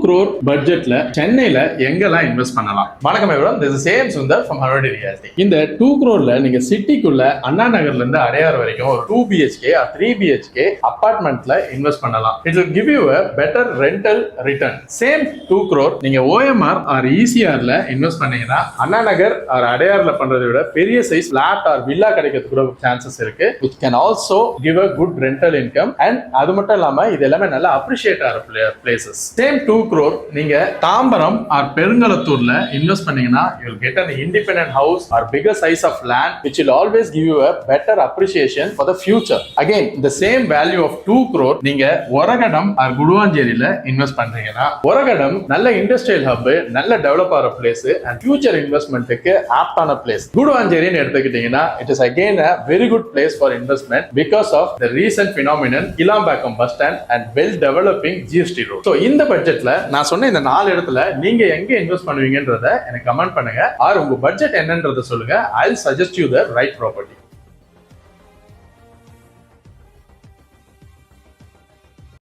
crore பட்ஜெட்ல சென்னையில எங்கெல்லாம் இன்வெஸ்ட் பண்ணலாம்? வணக்கம் everyone, this is same Sundar from Harvard Realty. இந்த 2 crore நீங்க சிட்டிக்குள்ள அண்ணா நகர்ல இருந்து அடையார் வரைக்கும் ஒரு 2 BHK or 3 BHK அபார்ட்மெண்ட்ல இன்வெஸ்ட் பண்ணலாம். It will give you a better rental return. Same 2 crore நீங்க OMR or ECR ல இன்வெஸ்ட் பண்ணீங்கன்னா அண்ணா நகர் or அடையார்ல பண்றதை விட பெரிய சைஸ் பிளாட் or வில்லா கிடைக்கிறதுக்கு கூட சான்சஸ் இருக்கு. Which can also give a good rental income and அது மட்டும் இல்லாம இது எல்லாமே நல்லா அப்ரிஷியேட் ஆகிற பிளேசஸ். சேம் 2 crore நீங்க தாம்பரம் ஆர் பெருங்கலத்தூர்ல இன்வெஸ்ட் பண்ணீங்கன்னா you will get an independent house or bigger size of land which will always give you a better appreciation for the future. Again, the same value of 2 crore நீங்க Oragadam R குடுவாஞ்சேரியில invest பண்றீங்கன்னா ஒரகடம் நல்ல industrial hub, நல்ல develop ஆகிற place and future இன்வெஸ்ட்மெண்ட்டுக்கு ஆப்டான place. குடுவாஞ்சேரின்னு எடுத்துக்கிட்டீங்கன்னா it is again a very good place for investment because of the recent phenomenon Kilambakkam bus stand and well developing GST road. So இந்த பட்ஜெட்ல நான் சொன்ன இந்த 4 இடத்துல நீங்க எங்க இன்வெஸ்ட் பண்ணுவீங்கன்றத எனக்கு கமெண்ட் பண்ணுங்க. ஆர் உங்க பட்ஜெட் என்னன்றத சொல்லுங்க. I'll suggest you the right property.